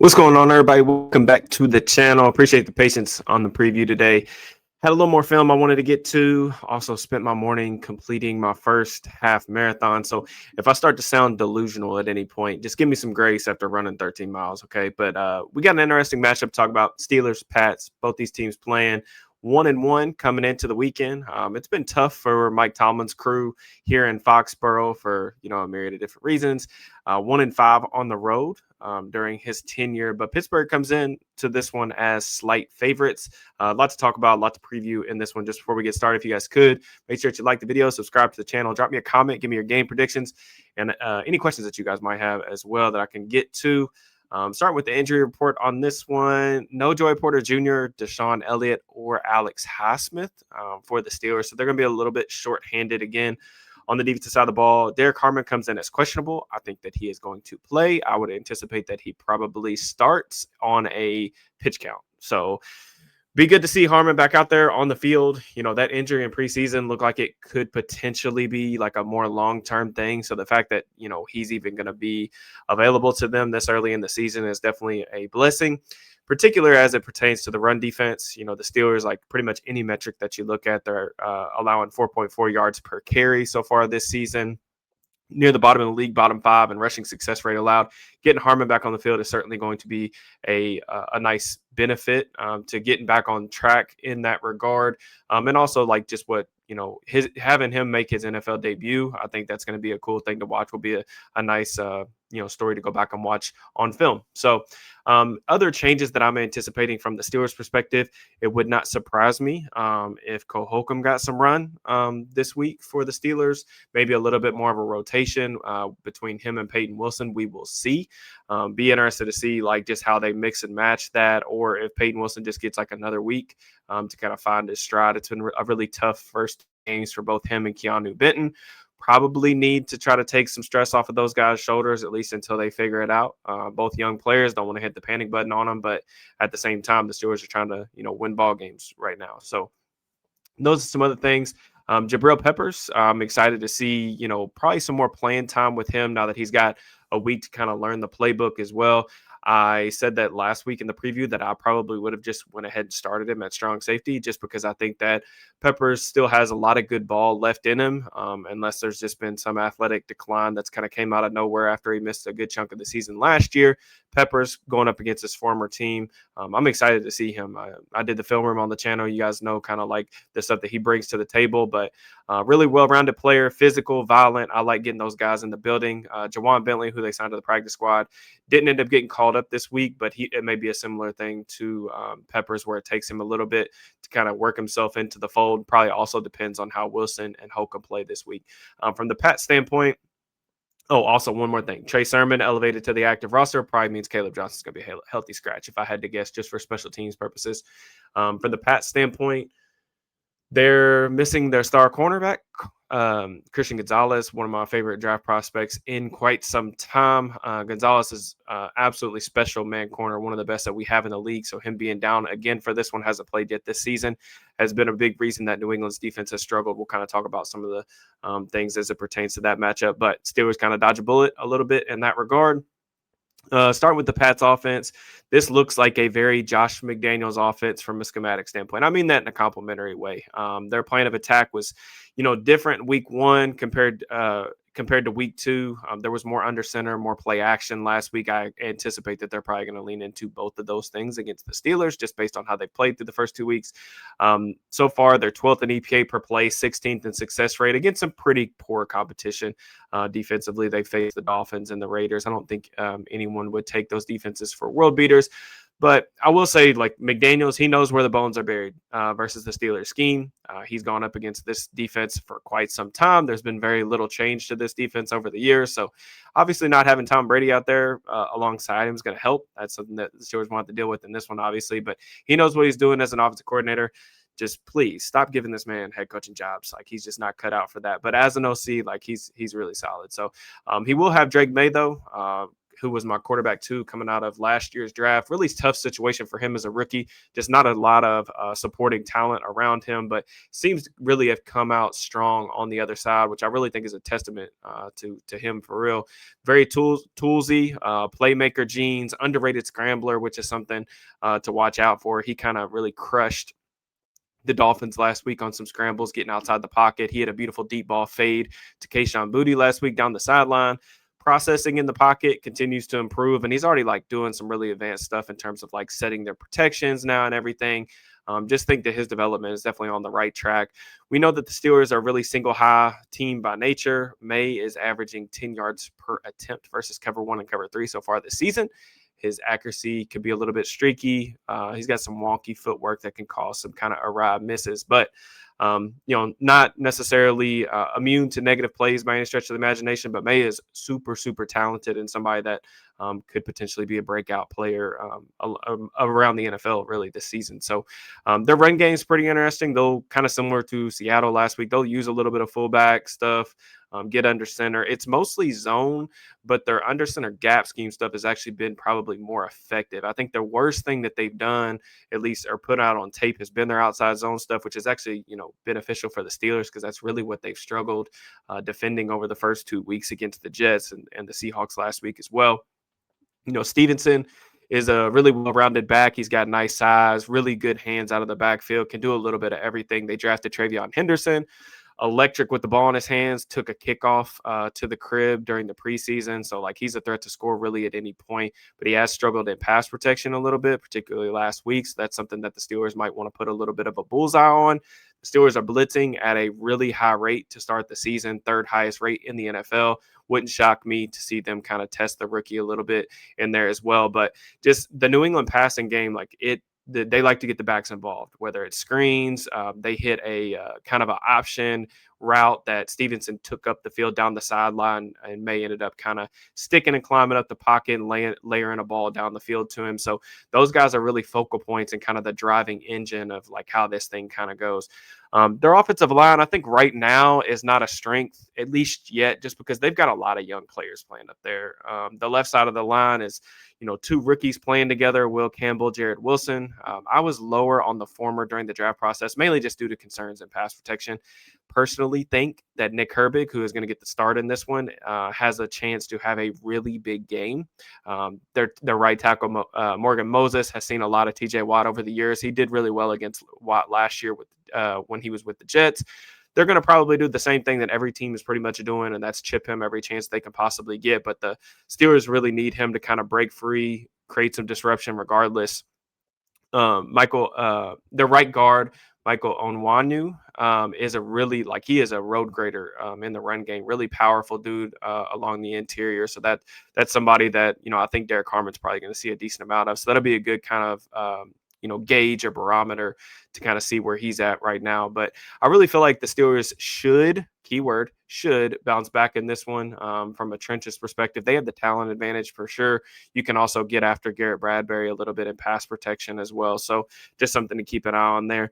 What's going on, everybody? Welcome back to the channel. Appreciate the patience on the preview today. Had a little more film I wanted to get to. Also spent my morning completing my first half marathon. So if I start to sound delusional at any point, just give me some grace after running 13 miles, okay? But we got an interesting matchup to talk about. Steelers, Pats, both these teams playing 1-1 coming into the weekend. It's been tough for Mike Tomlin's crew here in Foxborough for a myriad of different reasons. 1-5 on the road during his tenure, but Pittsburgh comes in to this one as slight favorites. A lot to talk about, a lot to preview in this one. Just before we get started, if you guys could, make sure that you like the video, subscribe to the channel, drop me a comment, give me your game predictions, and any questions that you guys might have as well that I can get to. Starting with the injury report on this one, no Joey Porter Jr., Deshaun Elliott, or Alex Highsmith for the Steelers. So they're going to be a little bit short-handed again on the defensive side of the ball. Derrick Harmon comes in as questionable. I think that he is going to play. I would anticipate that he probably starts on a pitch count. So be good to see Harmon back out there on the field. That injury in preseason looked like it could potentially be like a more long-term thing. So the fact that, he's even going to be available to them this early in the season is definitely a blessing, particularly as it pertains to the run defense. The Steelers, like pretty much any metric that you look at, they're allowing 4.4 yards per carry so far this season, near the bottom of the league, bottom 5 in rushing success rate allowed. Getting Harmon back on the field is certainly going to be a nice benefit to getting back on track in that regard. And also like just what, having him make his NFL debut, I think that's going to be a cool thing to watch. Will be a nice, story to go back and watch on film. So other changes that I'm anticipating from the Steelers perspective, it would not surprise me if Cole Holcomb got some run this week for the Steelers, maybe a little bit more of a rotation between him and Peyton Wilson. We will see. Be interested to see like just how they mix and match that, or if Peyton Wilson just gets like another week to kind of find his stride. It's been a really tough first games for both him and Keanu Benton. Probably need to try to take some stress off of those guys' shoulders, at least until they figure it out. Both young players, don't want to hit the panic button on them, but at the same time, the Steelers are trying to, win ball games right now. So those are some other things. Jabril Peppers, I'm excited to see, probably some more playing time with him now that he's got a week to kind of learn the playbook as well. I said that last week in the preview that I probably would have just went ahead and started him at strong safety, just because I think that Peppers still has a lot of good ball left in him, unless there's just been some athletic decline that's kind of came out of nowhere after he missed a good chunk of the season last year. Peppers going up against his former team. I'm excited to see him. I did the film room on the channel. You guys know kind of like the stuff that he brings to the table, but really well-rounded player, physical, violent. I like getting those guys in the building. Jawan Bentley, who they signed to the practice squad, didn't end up getting called up this week, but it may be a similar thing to Peppers, where it takes him a little bit to kind of work himself into the fold. Probably also depends on how Wilson and Holcomb play this week. From the Pat standpoint, also one more thing. Trey Sermon elevated to the active roster probably means Caleb Johnson's going to be a healthy scratch, if I had to guess, just for special teams purposes. From the Pat standpoint, they're missing their star cornerback, Christian Gonzalez, one of my favorite draft prospects in quite some time. Gonzalez is absolutely special man corner, one of the best that we have in the league. So him being down again for this one, hasn't played yet this season, has been a big reason that New England's defense has struggled. We'll kind of talk about some of the things as it pertains to that matchup, but Steelers kind of dodge a bullet a little bit in that regard. Starting with the Pats offense, this looks like a very Josh McDaniels offense from a schematic standpoint. I mean that in a complimentary way. Their plan of attack was, different week 1 compared to week 2. There was more under center, more play action last week. I anticipate that they're probably going to lean into both of those things against the Steelers, just based on how they played through the first 2 weeks. So far, they're 12th in EPA per play, 16th in success rate against some pretty poor competition. Defensively, they faced the Dolphins and the Raiders. I don't think anyone would take those defenses for world beaters. But I will say, like McDaniels, he knows where the bones are buried versus the Steelers scheme. He's gone up against this defense for quite some time. There's been very little change to this defense over the years. So obviously not having Tom Brady out there alongside him is going to help. That's something that the Steelers want to deal with in this one, obviously. But he knows what he's doing as an offensive coordinator. Just please stop giving this man head coaching jobs. Like, he's just not cut out for that. But as an OC, like he's really solid. So he will have Drake May, though. who was my quarterback too, coming out of last year's draft. Really tough situation for him as a rookie. Just not a lot of supporting talent around him, but seems to really have come out strong on the other side, which I really think is a testament to him for real. Very toolsy, playmaker genes, underrated scrambler, which is something to watch out for. He kind of really crushed the Dolphins last week on some scrambles, getting outside the pocket. He had a beautiful deep ball fade to Kayshon Boutte last week down the sideline. Processing in the pocket continues to improve, and he's already like doing some really advanced stuff in terms of like setting their protections now and everything. Just think that his development is definitely on the right track. We know that the Steelers are a really single high team by nature. May is averaging 10 yards per attempt versus cover 1 and cover 3 so far this season. His accuracy could be a little bit streaky. He's got some wonky footwork that can cause some kind of awry misses, but not necessarily immune to negative plays by any stretch of the imagination. But May is super, super talented and somebody that could potentially be a breakout player around the NFL really this season. So their run game is pretty interesting, though kind of similar to Seattle last week. They'll use a little bit of fullback stuff, get under center. It's mostly zone, but their under center gap scheme stuff has actually been probably more effective. I think the worst thing that they've done, at least or put out on tape, has been their outside zone stuff, which is actually, beneficial for the Steelers because that's really what they've struggled defending over the first 2 weeks against the Jets and the Seahawks last week as well. Stevenson is a really well-rounded back. He's got nice size, really good hands out of the backfield, can do a little bit of everything. They drafted Travion Henderson, electric with the ball in his hands, took a kickoff to the crib during the preseason. So, he's a threat to score really at any point, but he has struggled in pass protection a little bit, particularly last week. So that's something that the Steelers might want to put a little bit of a bullseye on. The Steelers are blitzing at a really high rate to start the season, third highest rate in the NFL. Wouldn't shock me to see them kind of test the rookie a little bit in there as well. But just the New England passing game, they like to get the backs involved, whether it's screens. They hit a kind of an option route that Stevenson took up the field down the sideline, and May ended up kind of sticking and climbing up the pocket and layering a ball down the field to him. So those guys are really focal points and kind of the driving engine of how this thing kind of goes. Their offensive line, I think right now is not a strength, at least yet, just because they've got a lot of young players playing up there. The left side of the line is, two rookies playing together, Will Campbell, Jared Wilson. I was lower on the former during the draft process, mainly just due to concerns in pass protection. Personally think that Nick Herbig, who is going to get the start in this one, has a chance to have a really big game. Their right tackle, Morgan Moses, has seen a lot of TJ Watt over the years. He did really well against Watt last year when he was with the Jets. They're going to probably do the same thing that every team is pretty much doing, and that's chip him every chance they can possibly get. But the Steelers really need him to kind of break free, create some disruption regardless. The right guard, Michael Onwenu, is a really he is a road grader in the run game, really powerful dude along the interior. So that's somebody that I think Derrick Harmon's probably going to see a decent amount of. So that'll be a good kind of gauge or barometer to kind of see where he's at right now. But I really feel like the Steelers should bounce back in this one from a trenches perspective. They have the talent advantage for sure. You can also get after Garrett Bradbury a little bit in pass protection as well. So just something to keep an eye on there.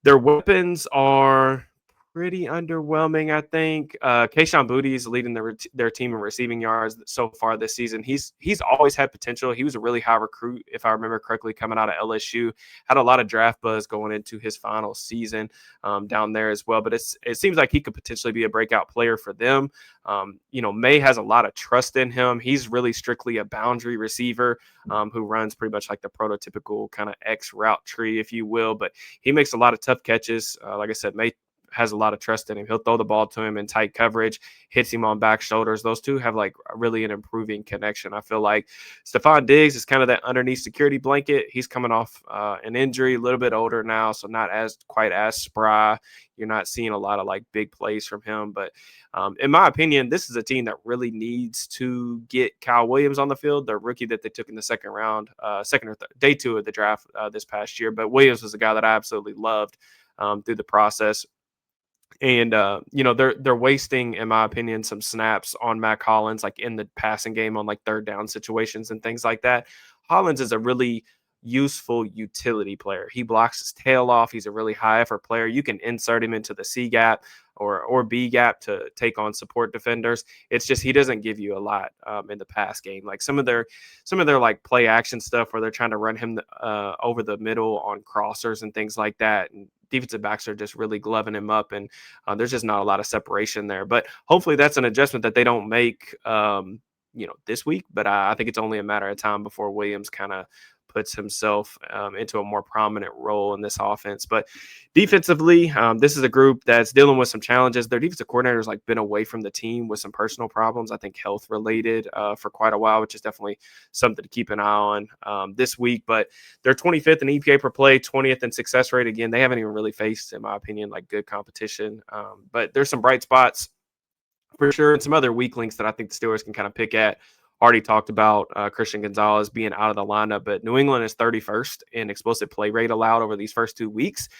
Their weapons are pretty underwhelming, I think. Kayshon Boutte is leading their team in receiving yards so far this season. He's always had potential. He was a really high recruit, if I remember correctly, coming out of LSU. Had a lot of draft buzz going into his final season down there as well. But it seems like he could potentially be a breakout player for them. May has a lot of trust in him. He's really strictly a boundary receiver who runs pretty much like the prototypical kind of X route tree, if you will. But he makes a lot of tough catches. Like I said, May has a lot of trust in him. He'll throw the ball to him in tight coverage, hits him on back shoulders. Those two have really an improving connection. I feel like Stephon Diggs is kind of that underneath security blanket. He's coming off an injury, a little bit older now, so not quite as spry. You're not seeing a lot of big plays from him. But in my opinion, this is a team that really needs to get Kyle Williams on the field, the rookie that they took in the second round, day 2 of the draft this past year. But Williams was a guy that I absolutely loved through the process. And they're wasting, in my opinion, some snaps on Mac Hollins, in the passing game on third down situations and things like that. Hollins is a really useful utility player. He blocks his tail off. He's a really high effort player. You can insert him into the C gap or B gap to take on support defenders. It's just he doesn't give you a lot in the pass game. Like some of their like play action stuff where they're trying to run him over the middle on crossers and things like that. And defensive backs are just really gloving him up, and there's just not a lot of separation there. But hopefully that's an adjustment that they don't make, this week. But I think it's only a matter of time before Williams kind of puts himself into a more prominent role in this offense. But defensively, this is a group that's dealing with some challenges. Their defensive coordinator's like been away from the team with some personal problems, I think health related, for quite a while, which is definitely something to keep an eye on this week. But they're 25th in EPA per play, 20th in success rate. Again, they haven't even really faced, in my opinion, like good competition. But there's some bright spots for sure, and some other weak links that I think the Steelers can kind of pick at. Already talked about Christian Gonzalez being out of the lineup, but New England is 31st in explosive play rate allowed over these first 2 weeks.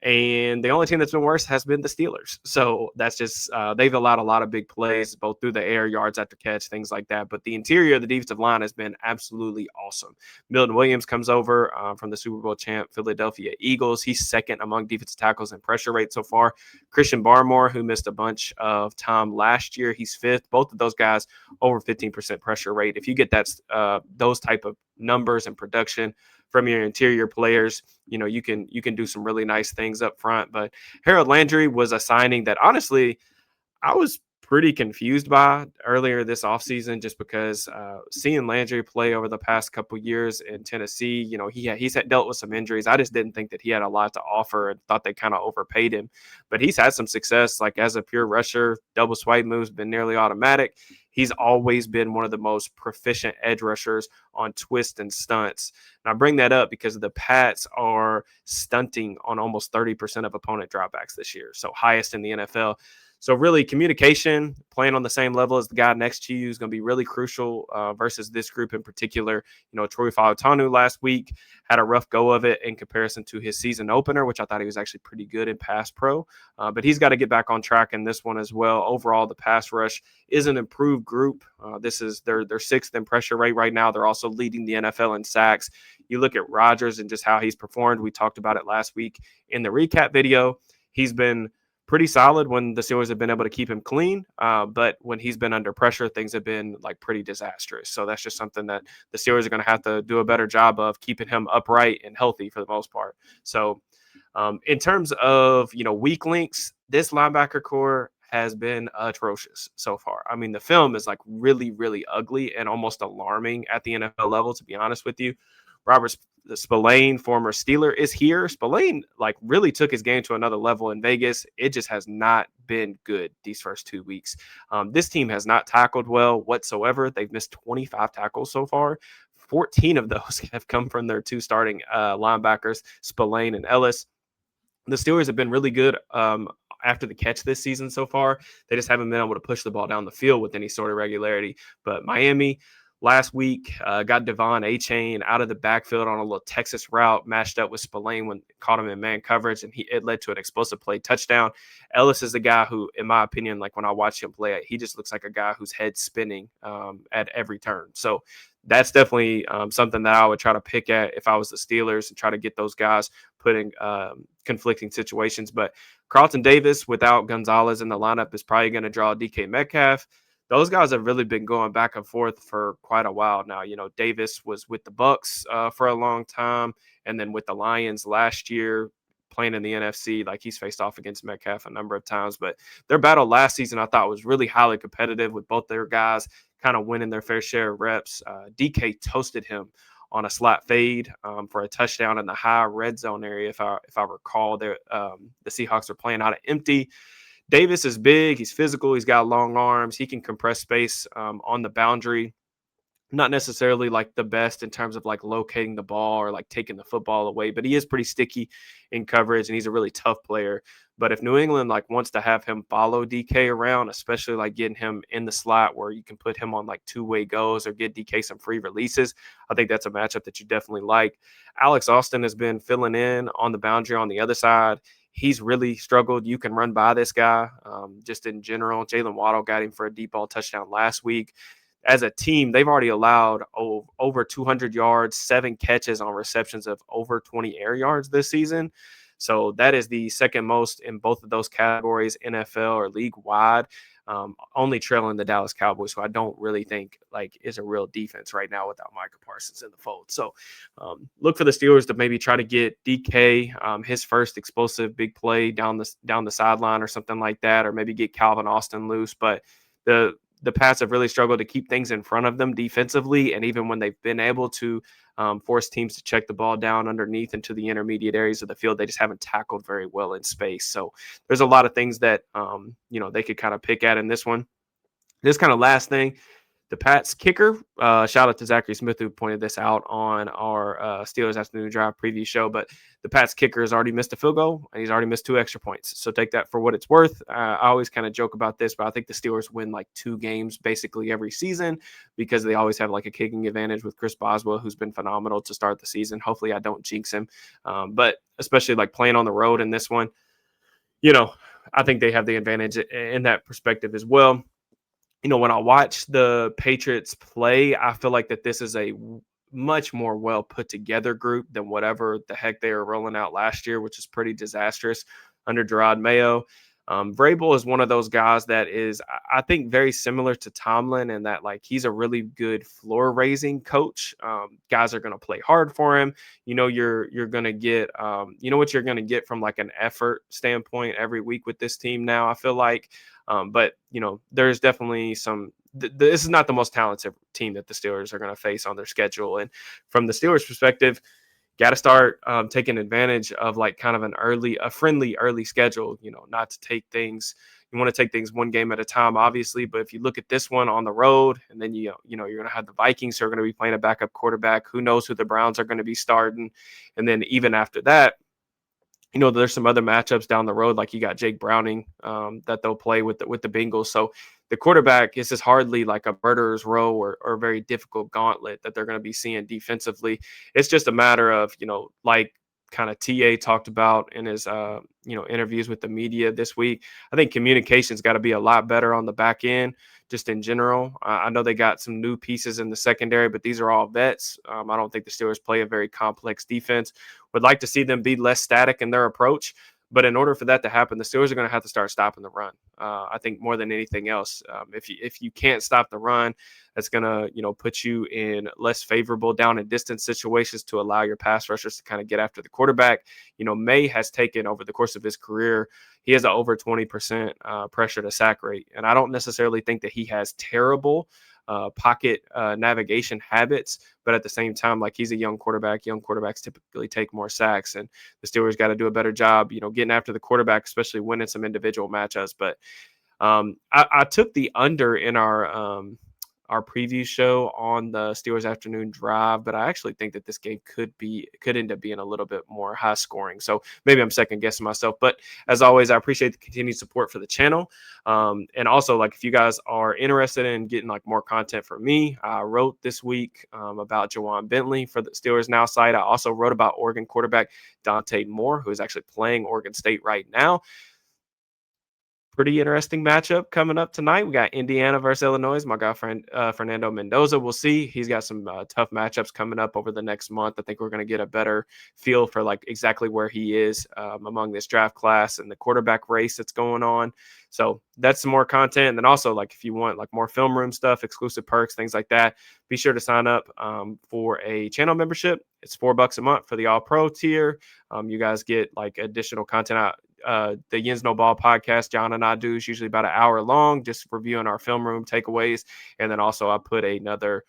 And the only team that's been worse has been the Steelers. So that's just they've allowed a lot of big plays, both through the air, yards after catch, things like that. But the interior of the defensive line has been absolutely awesome. Milton Williams comes over from the Super Bowl champ Philadelphia Eagles. He's second among defensive tackles in pressure rate so far. Christian Barmore, who missed a bunch of time last year, he's fifth. Both of those guys over 15% pressure rate. If you get that those type of numbers and production from your interior players, you can do some really nice things up front. But Harold Landry was a signing that honestly I was pretty confused by earlier this offseason, just because seeing Landry play over the past couple years in Tennessee, he's dealt with some injuries. I just didn't think that he had a lot to offer and thought they kind of overpaid him. But he's had some success, like as a pure rusher. Double swipe moves been nearly automatic. He's always been one of the most proficient edge rushers on twists and stunts. And I bring that up because the Pats are stunting on almost 30% of opponent dropbacks this year, so highest in the NFL. So really, communication, playing on the same level as the guy next to you is going to be really crucial versus this group in particular. Troy Fautanu last week had a rough go of it in comparison to his season opener, which I thought he was actually pretty good in pass pro. But he's got to get back on track in this one as well. Overall, the pass rush is an improved group. This is their sixth in pressure rate right now. They're also leading the NFL in sacks. You look at Rodgers and just how he's performed. We talked about it last week in the recap video. He's been pretty solid when the Steelers have been able to keep him clean. But when he's been under pressure, things have been like pretty disastrous. So that's just something that the Steelers are going to have to do a better job of, keeping him upright and healthy for the most part. So in terms of, weak links, this linebacker core has been atrocious so far. I mean, the film is like really, really ugly and almost alarming at the NFL level, to be honest with you. Robert Spillane, former Steeler, is here. Spillane like really took his game to another level in Vegas. It just has not been good these first 2 weeks. This team has not tackled well whatsoever. They've missed 25 tackles so far. 14 of those have come from their two starting linebackers, Spillane and Ellis. The Steelers have been really good after the catch this season so far. They just haven't been able to push the ball down the field with any sort of regularity. But Miami last week got Devon A-Chain out of the backfield on a little Texas route, matched up with Spillane when caught him in man coverage, and it led to an explosive play touchdown. Ellis is the guy who, in my opinion, like when I watch him play, he just looks like a guy whose head's spinning at every turn. So that's definitely something that I would try to pick at if I was the Steelers, and try to get those guys put in conflicting situations. But Carlton Davis without Gonzalez in the lineup is probably going to draw DK Metcalf. Those guys have really been going back and forth for quite a while now. Davis was with the Bucks for a long time, and then with the Lions last year, playing in the NFC. Like, he's faced off against Metcalf a number of times. But their battle last season, I thought, was really highly competitive, with both their guys kind of winning their fair share of reps. DK toasted him on a slot fade for a touchdown in the high red zone area. If I recall, the Seahawks are playing out of empty. Davis is big. He's physical. He's got long arms. He can compress space on the boundary. Not necessarily like the best in terms of like locating the ball or like taking the football away, but he is pretty sticky in coverage, and he's a really tough player. But if New England like wants to have him follow DK around, especially like getting him in the slot where you can put him on like two-way goes or get DK some free releases, I think that's a matchup that you definitely like. Alex Austin has been filling in on the boundary on the other side. He's really struggled. You can run by this guy just in general. Jalen Waddle got him for a deep ball touchdown last week. As a team, they've already allowed over 200 yards, 7 catches on receptions of over 20 air yards this season. So that is the second most in both of those categories, NFL or league wide. Only trailing the Dallas Cowboys, who I don't really think like is a real defense right now without Micah Parsons in the fold. So look for the Steelers to maybe try to get DK his first explosive big play down the sideline or something like that, or maybe get Calvin Austin loose. But the Pats have really struggled to keep things in front of them defensively, and even when they've been able to force teams to check the ball down underneath into the intermediate areas of the field, they just haven't tackled very well in space. So there's a lot of things that they could kind of pick at in this one. This kind of last thing, the Pats kicker, shout out to Zachary Smith who pointed this out on our Steelers Afternoon Drive preview show, but the Pats kicker has already missed a field goal and he's already missed 2 extra points. So take that for what it's worth. I always kind of joke about this, but I think the Steelers win like 2 games basically every season because they always have like a kicking advantage with Chris Boswell, who's been phenomenal to start the season. Hopefully I don't jinx him, but especially like playing on the road in this one, I think they have the advantage in that perspective as well. When I watch the Patriots play, I feel like that this is a much more well put together group than whatever the heck they were rolling out last year, which is pretty disastrous under Gerard Mayo. Vrabel is one of those guys that is, I think, very similar to Tomlin in that like he's a really good floor raising coach. Guys are going to play hard for him. You're going to get, what you're going to get from like an effort standpoint every week with this team now, I feel like. But there's definitely some. This is not the most talented team that the Steelers are going to face on their schedule. And from the Steelers' perspective, got to start taking advantage of like kind of a friendly early schedule. Not to take things. You want to take things one game at a time, obviously. But if you look at this one on the road, and then you're going to have the Vikings who are going to be playing a backup quarterback. Who knows who the Browns are going to be starting? And then even after that, there's some other matchups down the road, like you got Jake Browning that they'll play with the Bengals. So the quarterback is just hardly like a murderer's row or a very difficult gauntlet that they're going to be seeing defensively. It's just a matter of, like kind of TA talked about in his, interviews with the media this week. I think communication's got to be a lot better on the back end, just in general. I know they got some new pieces in the secondary, but these are all vets. I don't think the Steelers play a very complex defense. Would like to see them be less static in their approach. But in order for that to happen, the Steelers are going to have to start stopping the run. I think more than anything else, if you can't stop the run, that's going to put you in less favorable down and distance situations to allow your pass rushers to kind of get after the quarterback. May has taken over the course of his career, he has an over 20% pressure to sack rate, and I don't necessarily think that he has terrible pocket navigation habits, but at the same time, like he's a young quarterback. Young quarterbacks typically take more sacks, and the Steelers got to do a better job, getting after the quarterback, especially winning some individual matchups. But I took the under in our preview show on the Steelers Afternoon Drive, but I actually think that this game could end up being a little bit more high scoring. So maybe I'm second guessing myself, but as always, I appreciate the continued support for the channel. And also, like, if you guys are interested in getting like more content from me, I wrote this week about Jawan Bentley for the Steelers Now site. I also wrote about Oregon quarterback Dante Moore, who is actually playing Oregon State right now. Pretty interesting matchup coming up tonight. We got Indiana versus Illinois. My guy Fernando Mendoza. We'll see. He's got some tough matchups coming up over the next month. I think we're going to get a better feel for like exactly where he is among this draft class and the quarterback race that's going on. So that's some more content. And then also, like, if you want like more film room stuff, exclusive perks, things like that, be sure to sign up for a channel membership. It's $4 a month for the All Pro tier. You guys get like additional content out. The Yins No Ball podcast John and I do is usually about an hour long, just reviewing our film room takeaways. And then also I put another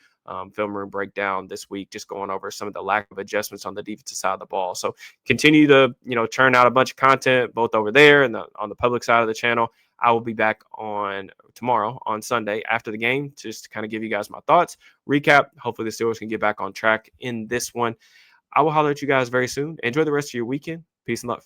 film room breakdown this week, just going over some of the lack of adjustments on the defensive side of the ball. So continue to, churn out a bunch of content both over there and on the public side of the channel. I will be back on tomorrow on Sunday after the game, just to kind of give you guys my thoughts, recap. Hopefully the Steelers can get back on track in this one. I will holler at you guys very soon. Enjoy the rest of your weekend. Peace and love.